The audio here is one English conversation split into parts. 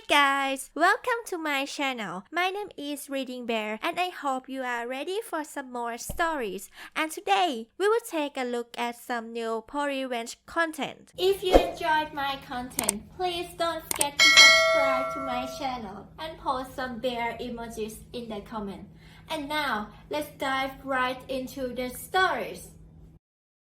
guys, welcome to my channel. My name is ReadingBear and I hope you are ready for some more stories. And today, we will take a look at some new revenge content. If you enjoyed my content, please don't forget to subscribe to my channel and post some bear emojis in the comment. And now, let's dive right into the stories.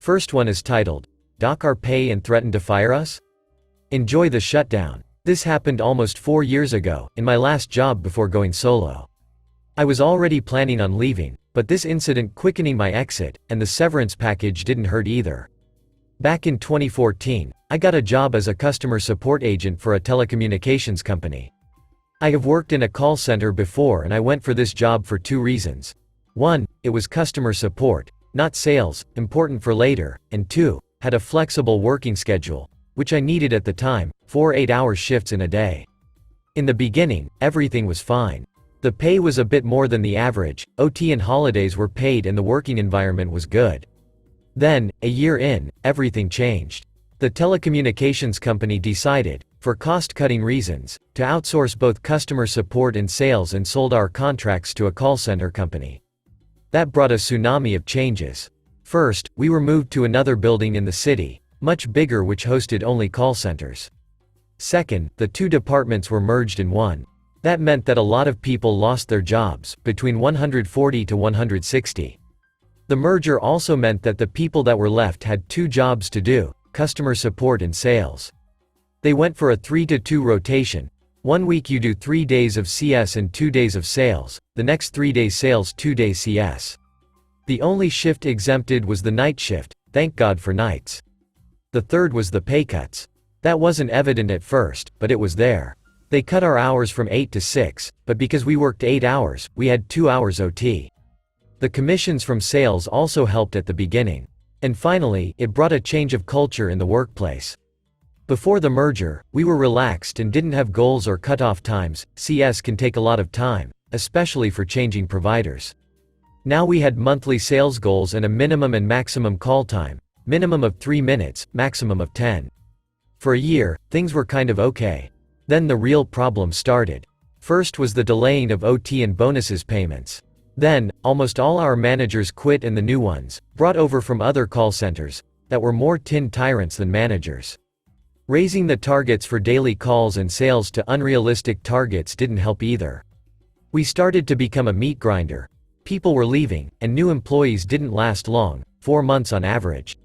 First one is titled, "Dock our pay and threaten to fire us?" Enjoy the shutdown. This happened almost 4 years ago, in my last job before going solo. I was already planning on leaving, but this incident quickening my exit, and the severance package didn't hurt either. Back in 2014, I got a job as a customer support agent for a telecommunications company. I have worked in a call center before and I went for this job for 2 reasons. 1, it was customer support, not sales, important for later, and 2, had a flexible working schedule, which I needed at the time, 4 8-hour shifts in a day. In the beginning, everything was fine. The pay was a bit more than the average, OT and holidays were paid and the working environment was good. Then, a year in, everything changed. The telecommunications company decided, for cost-cutting reasons, to outsource both customer support and sales and sold our contracts to a call center company. That brought a tsunami of changes. First, we were moved to another building in the city, much bigger, which hosted only call centers. Second, the 2 departments were merged in one. That meant that a lot of people lost their jobs, between 140 to 160. The merger also meant that the people that were left had 2 jobs to do, customer support and sales. They went for a 3-to-2 rotation. 1 week you do 3 days of CS and 2 days of sales, the next 3 days sales, 2 days CS. The only shift exempted was the night shift, thank God for nights. The third was the pay cuts. That wasn't evident at first, but it was there. They cut our hours from 8 to 6, but because we worked 8 hours, we had 2 hours OT. The commissions from sales also helped at the beginning. And finally, it brought a change of culture in the workplace. Before the merger, we were relaxed and didn't have goals or cutoff times. CS can take a lot of time, especially for changing providers. Now we had monthly sales goals and a minimum and maximum call time. Minimum of 3 minutes, maximum of 10. For a year, things were kind of okay. Then the real problem started. First was the delaying of OT and bonuses payments. Then, almost all our managers quit and the new ones, brought over from other call centers, that were more tin tyrants than managers. Raising the targets for daily calls and sales to unrealistic targets didn't help either. We started to become a meat grinder. People were leaving, and new employees didn't last long, 4 months on average.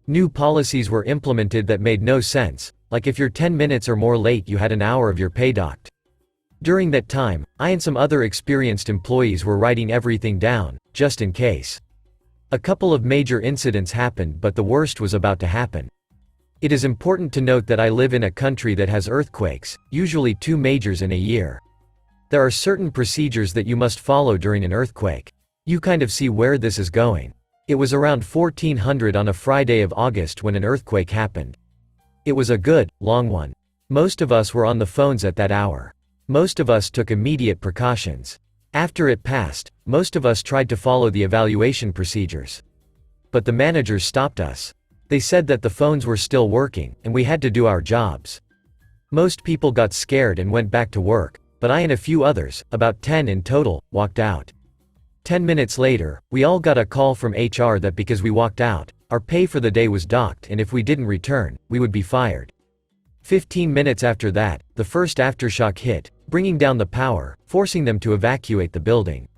New policies were implemented that made no sense, like if you're 10 minutes or more late you had an hour of your pay docked. During that time, I and some other experienced employees were writing everything down, just in case. A couple of major incidents happened, but the worst was about to happen. It is important to note that I live in a country that has earthquakes, usually 2 majors in a year. There are certain procedures that you must follow during an earthquake. You kind of see where this is going. It was around 1400 on a Friday of August when an earthquake happened. It was a good, long one. Most of us were on the phones at that hour. Most of us took immediate precautions. After it passed, most of us tried to follow the evaluation procedures. But the managers stopped us. They said that the phones were still working, and we had to do our jobs. Most people got scared and went back to work, but I and a few others, about 10 in total, walked out. 10 minutes later, we all got a call from HR that because we walked out, our pay for the day was docked and if we didn't return, we would be fired. 15 minutes after that, the first aftershock hit, bringing down the power, forcing them to evacuate the building.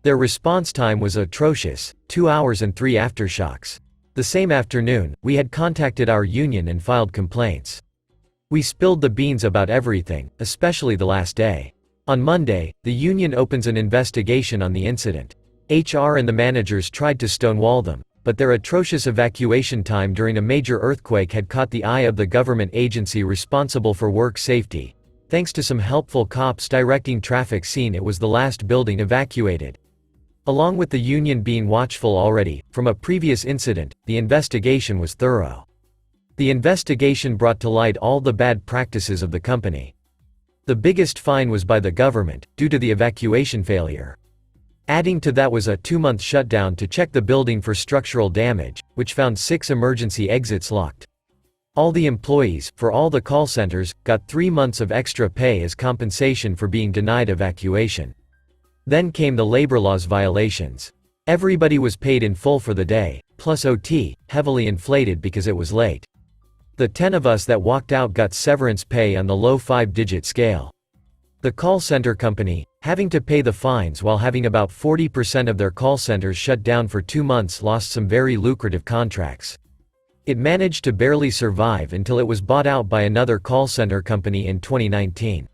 Their response time was atrocious, 2 hours and 3 aftershocks. The same afternoon, we had contacted our union and filed complaints. We spilled the beans about everything, especially the last day. On Monday, the union opens an investigation on the incident. HR and the managers tried to stonewall them, but their atrocious evacuation time during a major earthquake had caught the eye of the government agency responsible for work safety. Thanks to some helpful cops directing traffic scene, it was the last building evacuated. Along with the union being watchful already, from a previous incident, the investigation was thorough. The investigation brought to light all the bad practices of the company. The biggest fine was by the government, due to the evacuation failure. Adding to that was a 2-month shutdown to check the building for structural damage, which found 6 emergency exits locked. All the employees, for all the call centers, got 3 months of extra pay as compensation for being denied evacuation. Then came the labor laws violations. Everybody was paid in full for the day, plus OT, heavily inflated because it was late. The 10 of us that walked out got severance pay on the low 5-digit scale. The call center company, having to pay the fines while having about 40% of their call centers shut down for 2 months, lost some very lucrative contracts. It managed to barely survive until it was bought out by another call center company in 2019.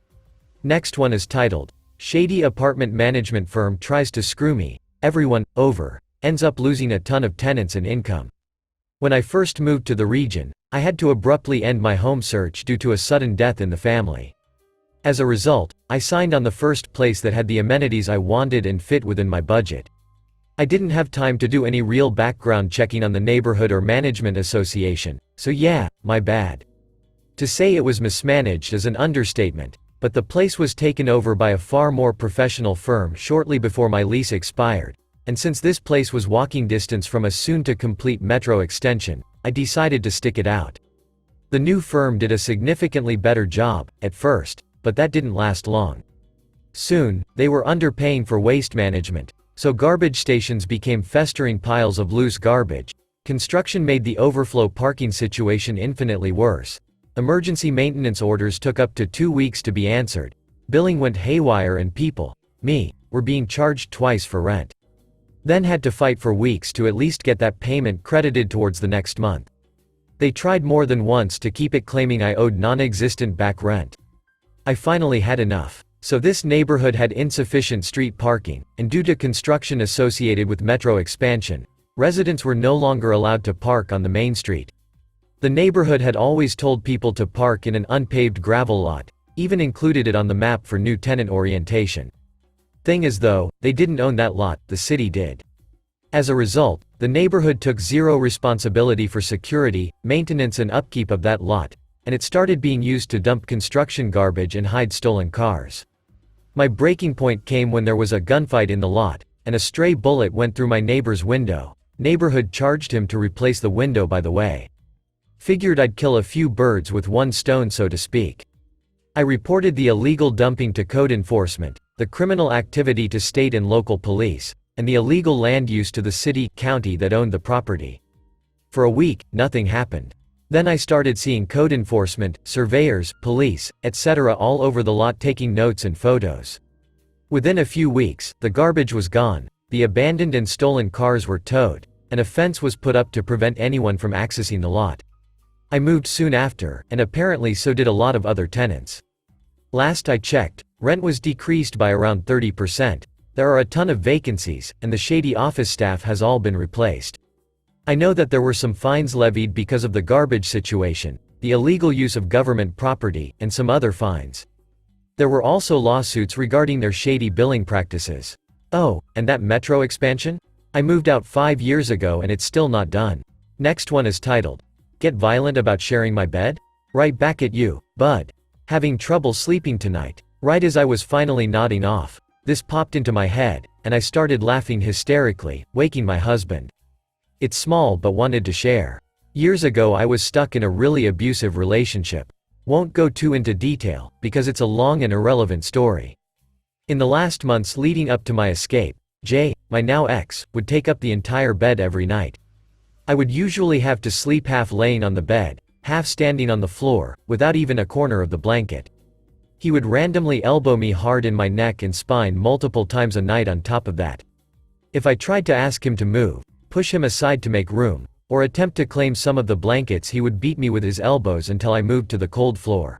Next one is titled, Shady Apartment Management Firm Tries to Screw Me, Everyone, Over, Ends Up Losing a Ton of Tenants and Income. When I first moved to the region, I had to abruptly end my home search due to a sudden death in the family. As a result, I signed on the first place that had the amenities I wanted and fit within my budget. I didn't have time to do any real background checking on the neighborhood or management association, so yeah, my bad. To say it was mismanaged is an understatement, but the place was taken over by a far more professional firm shortly before my lease expired, and since this place was walking distance from a soon-to-complete metro extension, I decided to stick it out. The new firm did a significantly better job, at first, but that didn't last long. Soon, they were underpaying for waste management, so garbage stations became festering piles of loose garbage. Construction made the overflow parking situation infinitely worse. Emergency maintenance orders took up to 2 weeks to be answered. Billing went haywire and people, me, were being charged twice for rent. Then had to fight for weeks to at least get that payment credited towards the next month. They tried more than once to keep it, claiming I owed non-existent back rent. I finally had enough. So this neighborhood had insufficient street parking, and due to construction associated with metro expansion, residents were no longer allowed to park on the main street. The neighborhood had always told people to park in an unpaved gravel lot, even included it on the map for new tenant orientation. Thing is though, they didn't own that lot, the city did. As a result, the neighborhood took zero responsibility for security, maintenance and upkeep of that lot, and it started being used to dump construction garbage and hide stolen cars. My breaking point came when there was a gunfight in the lot, and a stray bullet went through my neighbor's window. Neighborhood charged him to replace the window, by the way. Figured I'd kill a few birds with one stone, so to speak. I reported the illegal dumping to code enforcement, the criminal activity to state and local police, and the illegal land use to the city, county that owned the property. For a week, nothing happened. Then I started seeing code enforcement, surveyors, police, etc. all over the lot taking notes and photos. Within a few weeks, the garbage was gone, the abandoned and stolen cars were towed, and a fence was put up to prevent anyone from accessing the lot. I moved soon after, and apparently so did a lot of other tenants. Last I checked, rent was decreased by around 30%, there are a ton of vacancies, and the shady office staff has all been replaced. I know that there were some fines levied because of the garbage situation, the illegal use of government property, and some other fines. There were also lawsuits regarding their shady billing practices. Oh, and that metro expansion? I moved out 5 years ago and it's still not done. Next one is titled, Get Violent About Sharing My Bed? Right back at you, bud. Having trouble sleeping tonight. Right as I was finally nodding off, this popped into my head, and I started laughing hysterically, waking my husband. It's small but wanted to share. Years ago I was stuck in a really abusive relationship. Won't go too into detail, because it's a long and irrelevant story. In the last months leading up to my escape, Jay, my now ex, would take up the entire bed every night. I would usually have to sleep half laying on the bed, half standing on the floor, without even a corner of the blanket. He would randomly elbow me hard in my neck and spine multiple times a night on top of that. If I tried to ask him to move, push him aside to make room, or attempt to claim some of the blankets, he would beat me with his elbows until I moved to the cold floor.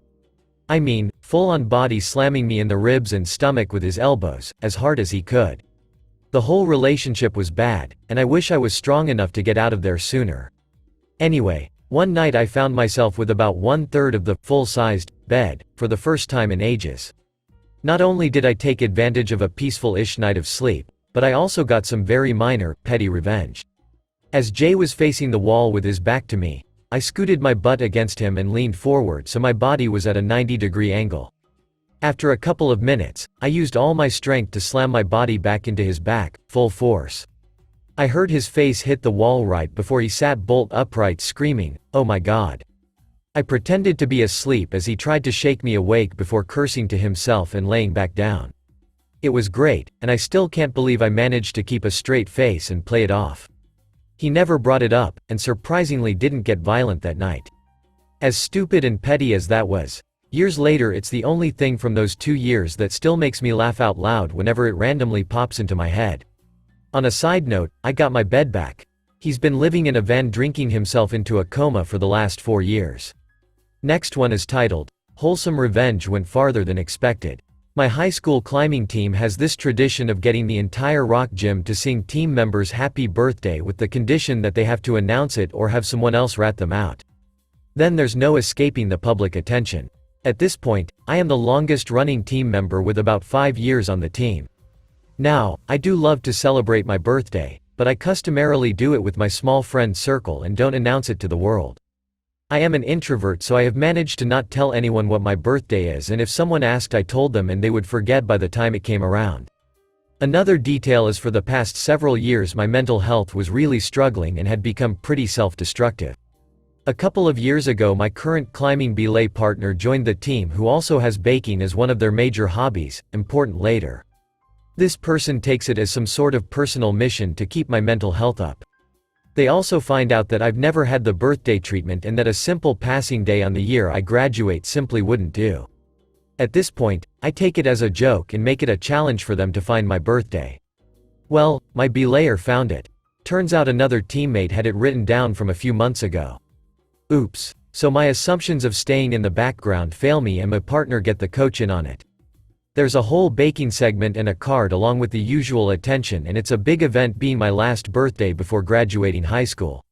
I mean, full-on body slamming me in the ribs and stomach with his elbows, as hard as he could. The whole relationship was bad, and I wish I was strong enough to get out of there sooner. Anyway, one night I found myself with about 1/3 of the full-sized bed, for the first time in ages. Not only did I take advantage of a peaceful-ish night of sleep, but I also got some very minor, petty revenge. As Jay was facing the wall with his back to me, I scooted my butt against him and leaned forward so my body was at a 90-degree angle. After a couple of minutes, I used all my strength to slam my body back into his back, full force. I heard his face hit the wall right before he sat bolt upright screaming, "Oh my God." I pretended to be asleep as he tried to shake me awake before cursing to himself and laying back down. It was great, and I still can't believe I managed to keep a straight face and play it off. He never brought it up, and surprisingly didn't get violent that night. As stupid and petty as that was, years later it's the only thing from those 2 years that still makes me laugh out loud whenever it randomly pops into my head. On a side note, I got my bed back. He's been living in a van drinking himself into a coma for the last 4 years. Next one is titled, Wholesome Revenge Went Farther Than Expected. My high school climbing team has this tradition of getting the entire rock gym to sing team members happy birthday with the condition that they have to announce it or have someone else rat them out. Then there's no escaping the public attention. At this point, I am the longest running team member with about 5 years on the team. Now, I do love to celebrate my birthday, but I customarily do it with my small friend circle and don't announce it to the world. I am an introvert, so I have managed to not tell anyone what my birthday is, and if someone asked I told them and they would forget by the time it came around. Another detail is for the past several years my mental health was really struggling and had become pretty self-destructive. A couple of years ago my current climbing belay partner joined the team, who also has baking as one of their major hobbies, important later. This person takes it as some sort of personal mission to keep my mental health up. They also find out that I've never had the birthday treatment and that a simple passing day on the year I graduate simply wouldn't do. At this point, I take it as a joke and make it a challenge for them to find my birthday. Well, my belayer found it. Turns out another teammate had it written down from a few months ago. Oops. So my assumptions of staying in the background fail me and my partner get the coach in on it. There's a whole baking segment and a card along with the usual attention, and it's a big event being my last birthday before graduating high school.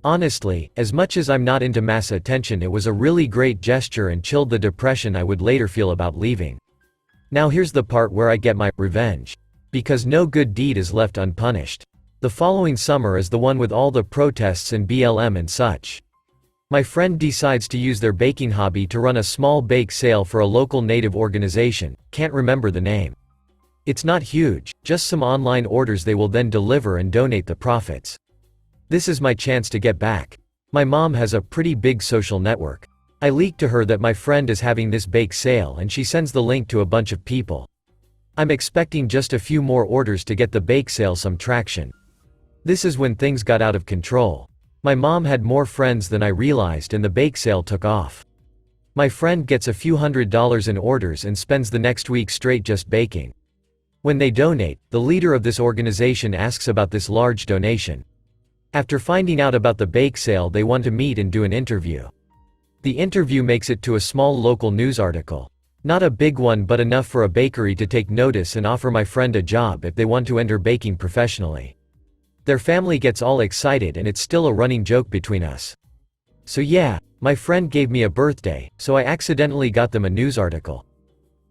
Honestly, as much as I'm not into mass attention, it was a really great gesture and chilled the depression I would later feel about leaving. Now here's the part where I get my revenge. Because no good deed is left unpunished. The following summer is the one with all the protests and BLM and such. My friend decides to use their baking hobby to run a small bake sale for a local native organization, can't remember the name. It's not huge, just some online orders they will then deliver and donate the profits. This is my chance to get back. My mom has a pretty big social network. I leak to her that my friend is having this bake sale and she sends the link to a bunch of people. I'm expecting just a few more orders to get the bake sale some traction. This is when things got out of control. My mom had more friends than I realized and the bake sale took off. My friend gets a few $100s in orders and spends the next week straight just baking. When they donate, the leader of this organization asks about this large donation. After finding out about the bake sale, they want to meet and do an interview. The interview makes it to a small local news article. Not a big one, but enough for a bakery to take notice and offer my friend a job if they want to enter baking professionally. Their family gets all excited and it's still a running joke between us. So yeah, my friend gave me a birthday, so I accidentally got them a news article.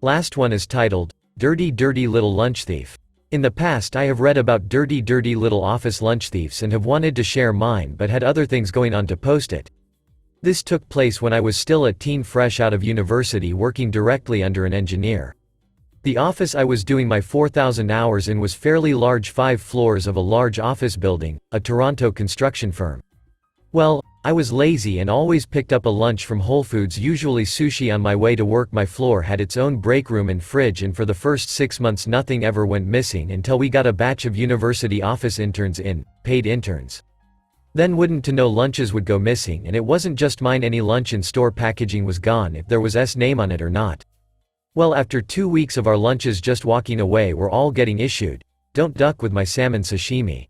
Last one is titled, Dirty Dirty Little Lunch Thief. In the past I have read about dirty little office lunch thieves and have wanted to share mine but had other things going on to post it. This took place when I was still a teen fresh out of university working directly under an engineer. The office I was doing my 4,000 hours in was fairly large, 5 floors of a large office building, a Toronto construction firm. Well, I was lazy and always picked up a lunch from Whole Foods, usually sushi, on my way to work. My floor had its own break room and fridge, and for the first 6 months nothing ever went missing until we got a batch of university office interns in, paid interns. Then wouldn't to know lunches would go missing, and it wasn't just mine. Any lunch in store packaging was gone if there was S name on it or not. Well, after 2 weeks of our lunches just walking away were all getting issued, don't duck with my salmon sashimi.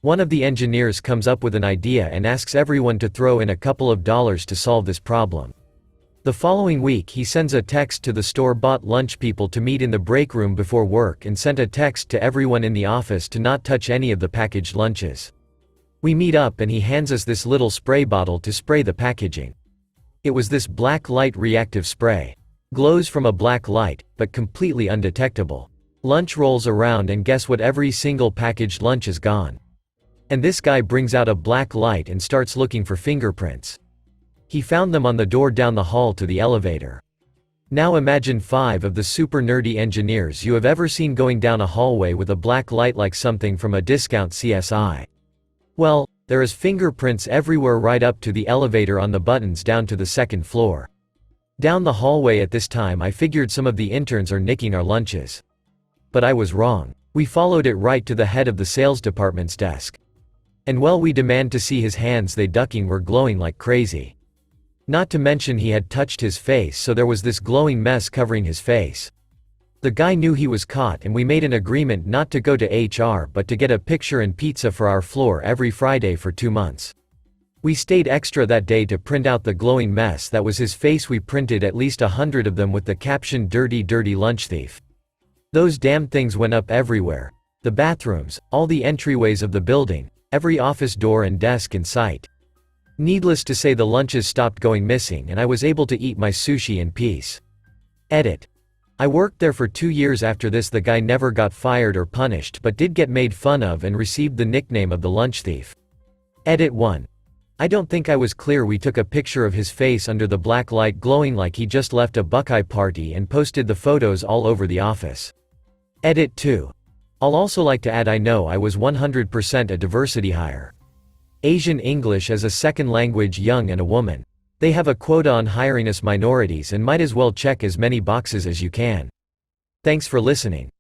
One of the engineers comes up with an idea and asks everyone to throw in a couple of dollars to solve this problem. The following week he sends a text to the store-bought lunch people to meet in the break room before work, and sent a text to everyone in the office to not touch any of the packaged lunches. We meet up and he hands us this little spray bottle to spray the packaging. It was this black light reactive spray. Glows from a black light, but completely undetectable. Lunch rolls around and guess what? Every single packaged lunch is gone. And this guy brings out a black light and starts looking for fingerprints. He found them on the door down the hall to the elevator. Now imagine 5 of the super nerdy engineers you have ever seen going down a hallway with a black light like something from a discount CSI. Well, There is fingerprints everywhere right up to the elevator on the buttons down to the second floor. Down the hallway at this time I figured some of the interns are nicking our lunches. But I was wrong. We followed it right to the head of the sales department's desk. And well, we demand to see his hands, they ducking were glowing like crazy. Not to mention he had touched his face, so there was this glowing mess covering his face. The guy knew he was caught and we made an agreement not to go to HR but to get a picture and pizza for our floor every Friday for 2 months. We stayed extra that day to print out the glowing mess that was his face. We printed at least 100 of them with the caption "Dirty, dirty lunch thief." Those damn things went up everywhere. The bathrooms, all the entryways of the building, every office door and desk in sight. Needless to say, the lunches stopped going missing and I was able to eat my sushi in peace. Edit. I worked there for 2 years after this. The guy never got fired or punished but did get made fun of and received the nickname of the lunch thief. Edit 1. I don't think I was clear. We took a picture of his face under the black light glowing like he just left a Buckeye party and posted the photos all over the office. Edit 2. I'll also like to add I know I was 100% a diversity hire. Asian English as a second language, young and a woman. They have a quota on hiring us minorities and might as well check as many boxes as you can. Thanks for listening.